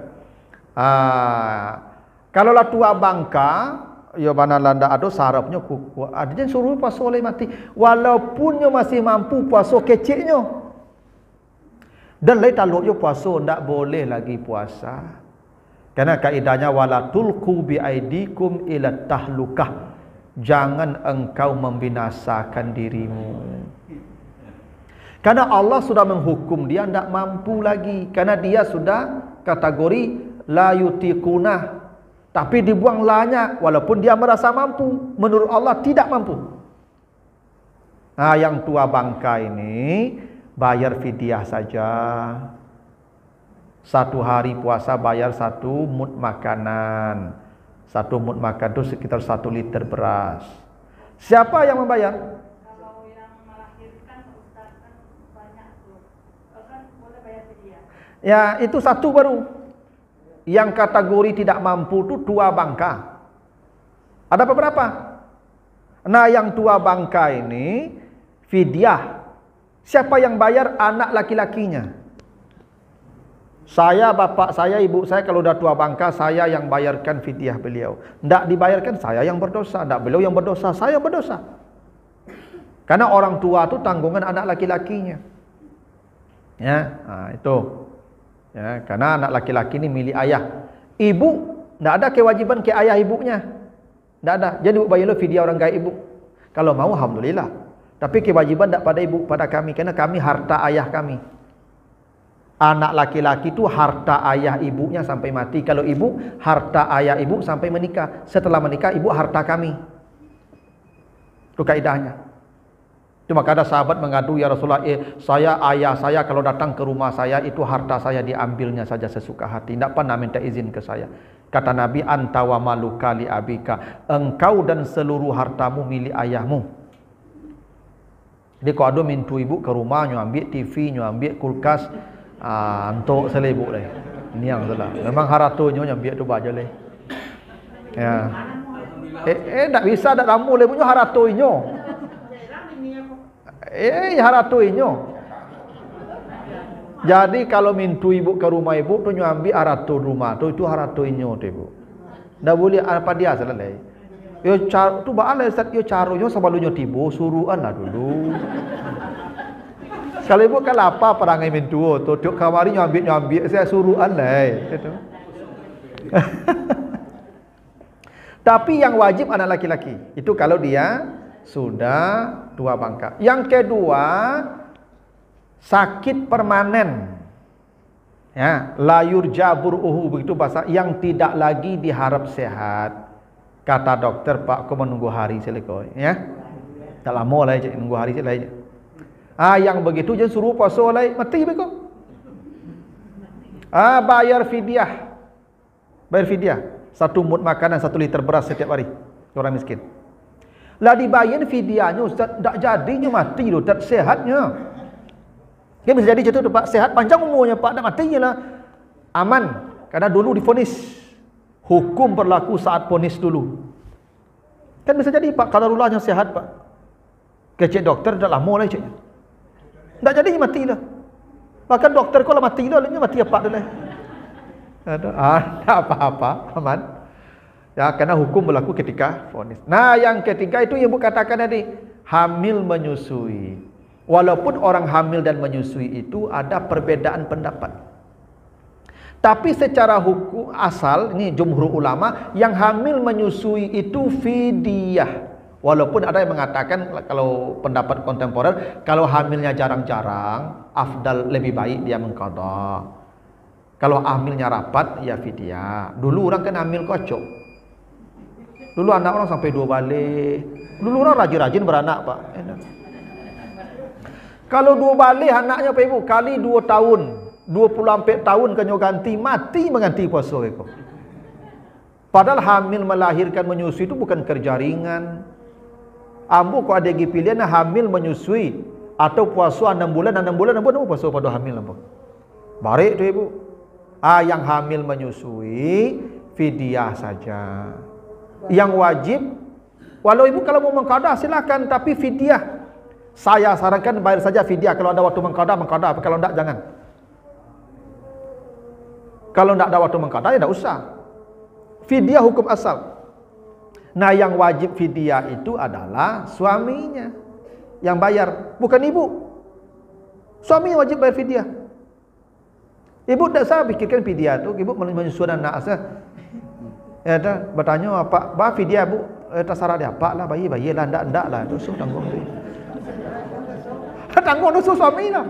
Speaker 1: Kalau lah tua bangka, ya mana landa ada sarafnya kuat. Dia suruh puasa oleh mati, walaupun dia masih mampu puasa kecilnya. Dan lain taluk yo puasa tak boleh lagi puasa. Karena kaidahnya wala tulqu bi aidikum ila tahlukah. Jangan engkau membinasakan dirimu. Karena Allah sudah menghukum dia tidak mampu lagi. Karena dia sudah kategori la yutiquna. Tapi dibuang lanya walaupun dia merasa mampu. Menurut Allah tidak mampu. Yang tua bangka ini bayar fidyah saja. 1 hari puasa bayar 1 mud makanan. 1 mud makan itu sekitar 1 liter beras. Siapa yang membayar?
Speaker 3: Kalau yang melahirkan Ustaz kan banyak tuh. Kan boleh bayar fidyah.
Speaker 1: Ya, itu satu baru. Yang kategori tidak mampu itu tua bangka. Ada beberapa. Nah, yang tua bangka ini fidyah. Siapa yang bayar? Anak laki-lakinya. Saya, bapak saya, ibu saya kalau udah tua bangka, saya yang bayarkan fidyah beliau. Tidak dibayarkan, saya yang berdosa. Tidak, beliau yang berdosa, saya berdosa. Karena orang tua itu tanggungan anak laki-lakinya. Ya, nah, itu. Ya, karena anak laki-laki ini milik ayah. Ibu, tidak ada kewajiban ke ayah ibunya. Tidak ada. Jadi ibu bayar fidyah orang kaya ibu. Kalau mau, alhamdulillah. Tapi kewajiban tidak pada ibu, pada kami. Karena kami harta ayah kami. Anak laki-laki itu harta ayah ibunya sampai mati. Kalau ibu, harta ayah ibu sampai menikah. Setelah menikah, ibu harta kami. Itu kaidahnya. Itu maka ada sahabat mengadu, ya Rasulullah, saya, ayah saya kalau datang ke rumah saya, itu harta saya diambilnya saja sesuka hati. Tidak pernah minta izin ke saya. Kata Nabi, anta wa maluka li abika. Engkau dan seluruh hartamu milik ayahmu. Jadi kalau ada mintu ibu ke rumah, nyu ambil TV, nyu ambil kulkas, untuk selebuk leh. Ini yang salah. Memang haratonya yang biar tu baca leh. Ya. Tak bisa dak ramu leh punya haratonya. Haratonya. Jadi kalau mintu ibu ke rumah ibu tu nyu ambil harato rumah tu, itu haratonya tu ibu. Dak boleh apa dia salah leh. Yo car tu baalai Ustaz, yo caronyo sabalunyo tibo suruhan lah dulu. Kalau ibu kan apa perangai mintu tu tiap kamari nyambik saya suruhan lah gitu. Tapi yang wajib anak laki-laki itu kalau dia sudah tua bangka. Yang kedua, sakit permanen. Ya, la yurja bur'uhu, begitu bahasa, yang tidak lagi diharap sehat. Kata dokter, Pak, aku menunggu hari selekoi, ya. Tak lama lah je nunggu hari selekoi. Yang begitu jangan suruh puasa oleh mati begitu. Bayar fidyah. Bayar fidyah. 1 mud makanan, 1 liter beras setiap hari. Orang miskin. Lah dibayar fidyahnya Ustaz, tak jadinya mati loh, tak sehatnya. Dia bisa jadi macam tu Pak, sehat panjang umurnya Pak, tak matinya lah. Aman. Karena dulu difonis. Hukum berlaku saat fonis dulu. Kan bisa jadi Pak, qadarullah yang sehat Pak. Kecek dokter dah lama lah ceknya. Tak jadi mati lah. Bahkan dokter kau lah mati lah, mati apa dah lah. Tak apa-apa, aman. Ya, karena hukum berlaku ketika vonis. Nah, yang ketiga itu yang ibu katakan tadi, hamil menyusui. Walaupun orang hamil dan menyusui itu ada perbedaan pendapat. Tapi secara hukum asal, ini jumhur ulama, yang hamil menyusui itu fidyah. Walaupun ada yang mengatakan kalau pendapat kontemporer, kalau hamilnya jarang-jarang, afdal lebih baik dia mengqadha. Kalau hamilnya rapat, ya fidyah. Dulu orang kan hamil kocok. Dulu anak orang sampai 2 balik. Dulu orang rajin-rajin beranak Pak. Kalau 2 balik anaknya Pak Ibu, kali 2 tahun, 24 tahun kanyo ganti, mati mengganti puasa itu. Padahal hamil melahirkan menyusui itu bukan kerja ringan. Ambu kau ada pilihan hamil menyusui atau puasa 6 bulan puasa pada hamil ambu. Barik tu ibu. Yang hamil menyusui fidyah saja. Yang wajib, walau ibu kalau mau mengqadha silakan, tapi fidyah. Saya sarankan bayar saja fidyah. Kalau ada waktu mengqadha, kalau tidak jangan. Kalau tidak ada waktu mengqadha ya tidak usah. Fidyah hukum asal. Nah, yang wajib fidyah itu adalah suaminya yang bayar, bukan ibu. Suami yang wajib bayar fidyah. Ibu tak usah pikirkan fidyah tu, ibu menyusukan anak asal. Ya dah bertanya apa, bah fidyah bu, terserah dia apa lah, bayi lah, ndak lah, dosa tanggung tu. Tanggung dosa suami lah.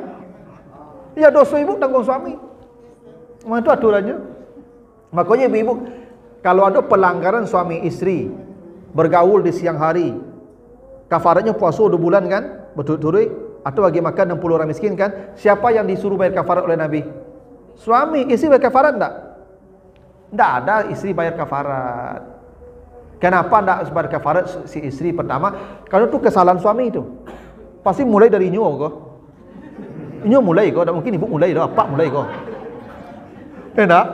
Speaker 1: Ya dosa ibu tanggung suami. Memang itu aturannya. Makanya ibu, kalau ada pelanggaran suami istri bergaul di siang hari, kafaratnya puasa 2 bulan kan, betul-betul, atau bagi makan 60 orang miskin kan. Siapa yang disuruh bayar kafarat oleh Nabi? Suami. Istri bayar kafarat tak? Tak ada istri bayar kafarat. Kenapa tidak sebar kafarat si istri pertama? Karena itu kesalahan suami itu. Pasti mulai dari nyo kok. Nyo mulai kok, tak mungkin ibu mulai dah, apa mulai kok. Enak?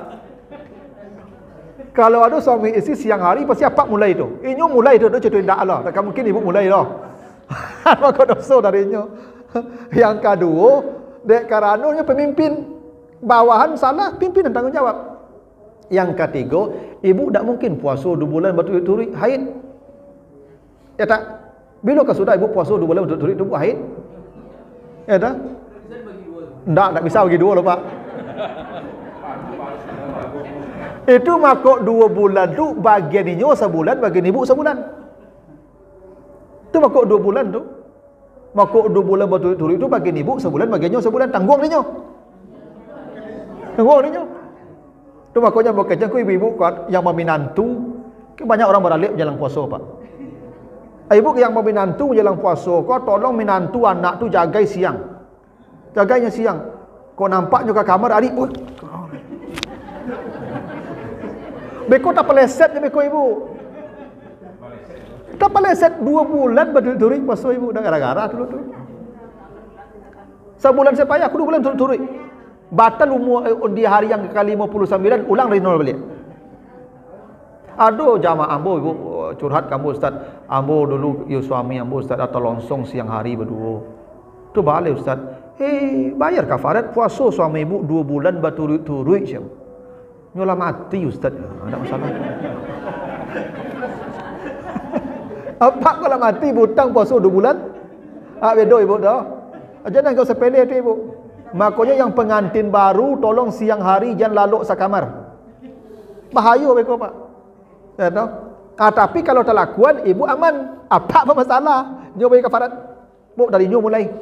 Speaker 1: Kalau ada suami istri siang hari pasti apa mulai itu. Nyo mulai itu, dia cerita tidak lah. Tak mungkin ibu mulai dah. Maka dosa dari nyo. Yang kedua, dek karananya pemimpin bawahan salah, pimpinan tanggung jawab. Yang ketiga, ibu tak mungkin puasa 2 bulan berturut-turut haid. Ya tak? Bila sudah ibu puasa 2 bulan berturut-turut itu haid? Ya tak? Tak bisa bagi 2 loh Pak. Itu makok 2 bulan tu bagian inyo sebulan, bagian ibu sebulan. Itu makok 2 bulan tu. Makok 2 bulan berturut-turut itu bagian ibu sebulan, bagian inyo sebulan. Tanggung inyo. Tanggung inyo. Itu makanya bekerja ku ibu-ibu kuat yang meminantu. Banyak orang beralih menjelang puasa Pak. Ibu yang meminantu menjelang puasa, kau tolong minantu anak tu jagai siang. Jagainya siang. Kau nampaknya ke kamar adik, beko tak peleset je beko ibu. Tak peleset 2 bulan berturut-turut puasa ibu dah gara-gara dulu tu. Sebulan saya payah, aku 2 bulan turut-turut. Batal umur di hari yang ke-59, ulang dari nol balik. Aduh jamaah ambo ibu curhat kamu Ustaz. Ambo dulu you suami ambo Ustaz atau longsong siang hari berdua. Tu balik Ustaz. Bayar kafarat puasa suami ibu 2 bulan berturut-turut siapa. Nyolah mati Ustaz. Ada masalah. Apa kalau mati butang puasa 2 bulan? Beda ibu dah. Jangan kau sepele tu ibu. Makanya yang pengantin baru tolong siang hari jangan laluk sakamar. Bahaya beko Pak. Ya tahu. Tapi kalau terlakuan ibu aman. Apa masalah? Nyo bagi kafarat. Bu dari nyo mulai.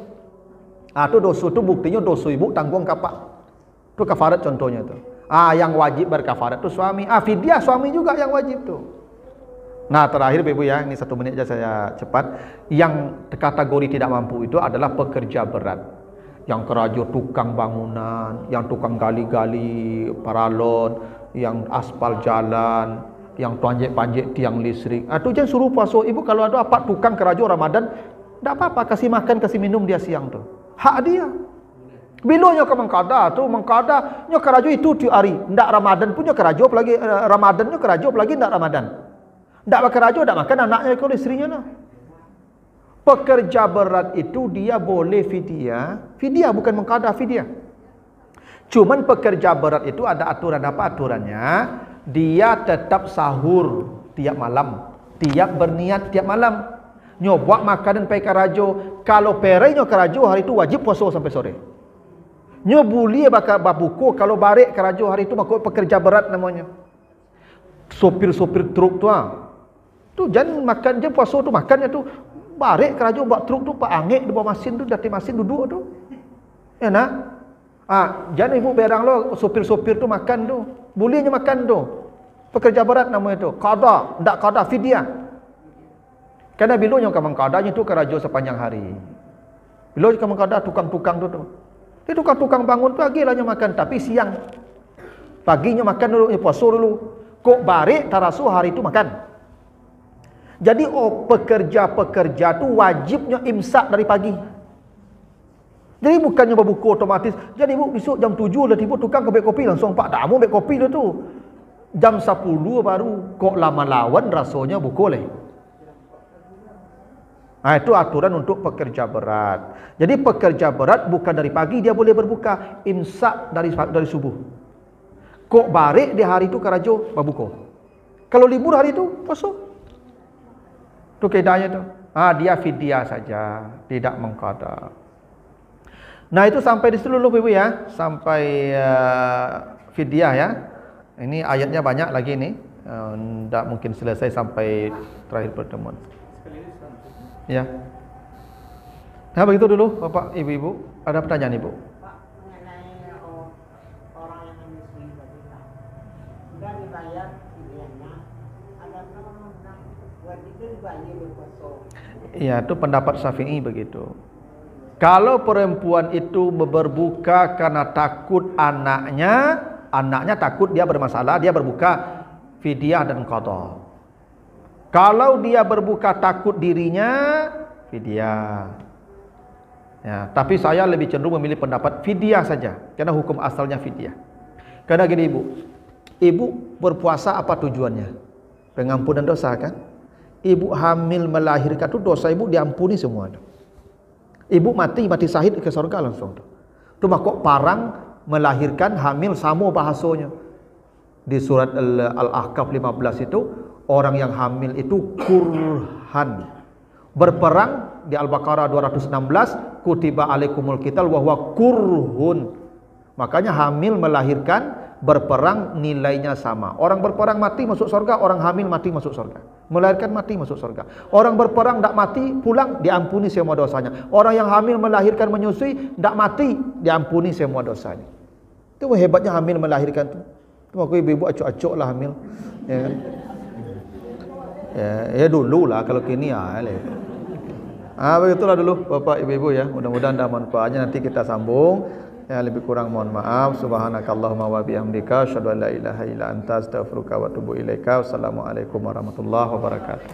Speaker 1: Tu dosa tu buktinya dosa ibu tanggung kapak. Tu kafarat contohnya tu. Yang wajib berkafarat tu suami. Fidyah suami juga yang wajib tu. Nah terakhir ibu ya, ini 1 menit saja saya cepat. Yang kategori tidak mampu itu adalah pekerja berat. Yang kerja tukang bangunan, yang tukang gali-gali paralon, yang aspal jalan, yang panjek-panjek tiang listrik. Itu jangan suruh puasa ibu. Kalau ada apa tukang kerja Ramadan, tak apa-apa, kasih makan, kasih minum dia siang tu. Hak dia. Bila nyo ke mengkada tu, mengkada nyo kerja itu tiap hari. Ndak Ramadan punya kerja apalagi Ramadan nyo kerja apalagi ndak Ramadan. Ndak kerja ndak makan anaknya kalau istrinya lah. Pekerja berat itu dia boleh fidyah. Fidyah bukan mengkada, fidyah. Cuman pekerja berat itu ada aturan apa aturannya? Dia tetap sahur tiap malam, tiap berniat tiap malam. Nyo buat makanan pai karajo. Kalau perai nyo karajo hari itu wajib puasa sampai sore. Nyo boleh bakal babuko kalau barek karajo hari itu makuk pekerja berat namanya. Sopir-sopir truk tu tu jangan makan je puasa tu makannya tu barek kerajo buat truk tu pak angek di bawah mesin tu, jati mesin duduk tu. Ya nak? Jangan ibu berang lo sopir-sopir tu makan tu. Bolehnya makan tu. Pekerja berat namanya tu. Qada, ndak qada fidyah. Karena bila yang kamu qadanya tu kerajo sepanjang hari. Bila kamu qada tukang-tukang tu. Dia tukang-tukang bangun tu agilah makan tapi siang. Paginya makan dulu, puasa dulu. Kok barek tarasu hari tu makan. Jadi pekerja-pekerja tu wajibnya imsak dari pagi. Jadi bukannya berbuka otomatis. Jadi ibu besok jam 7 dah tiba tukang ke beg kopi langsung Pak dah mau beg kopi dah tu. Jam 10 baru kok lama lawan rasanya buka leh. Itu aturan untuk pekerja berat. Jadi pekerja berat bukan dari pagi dia boleh berbuka, imsak dari subuh. Kok barek di hari itu karajo berbuka. Kalau libur hari itu puasa. Tu kaedahnya tu. Dia fidyah saja, tidak mengqada. Nah, itu sampai di seluruh ibu ya, sampai fidyah ya. Ini ayatnya banyak lagi ni. Tak mungkin selesai sampai terakhir pertemuan. Ya. Nah, begitu dulu Bapak, Ibu-ibu. Ada pertanyaan Ibu?
Speaker 4: Pak, mengenai orang yang menyusui balita. Sudah dibayar fidyahnya. Ada wajib dibayar puasa.
Speaker 1: Iya, itu pendapat Syafi'i begitu. Kalau perempuan itu berbuka karena takut anaknya takut dia bermasalah, dia berbuka fidyah dan qada. Kalau dia berbuka takut dirinya, fidyah. Ya, tapi saya lebih cenderung memilih pendapat fidyah saja, karena hukum asalnya fidyah. Karena gini ibu berpuasa apa tujuannya? Pengampunan dosa kan? Ibu hamil melahirkan itu dosa ibu diampuni semua. Ibu mati syahid ke surga langsung. Cuma kok parang melahirkan hamil sama bahasanya. Di surat Al-Ahqaf 15 itu orang yang hamil itu kurhan. Berperang di Al-Baqarah 216, kutiba alaikumul qital wa huwa kurhun. Makanya hamil melahirkan, berperang nilainya sama. Orang berperang mati masuk surga, orang hamil mati masuk surga. Melahirkan mati masuk surga. Orang berperang tak mati pulang diampuni semua dosanya. Orang yang hamil melahirkan menyusui tak mati diampuni semua dosanya. Itu hebatnya hamil melahirkan tu. Cuma aku ibu-ibu acuk-acuk lah hamil. Ya kan? Ya dulu lah, kalau kini ya. Begitulah dulu Bapak Ibu-ibu ya. Mudah-mudahan ada manfaatnya. Nanti kita sambung. Ya, lebih kurang mohon maaf. Subhanakallahumma wa bihamdika asyhadu an la ilaha illa anta astaghfiruka wa atubu ilaika. Wassalamualaikum warahmatullahi wabarakatuh.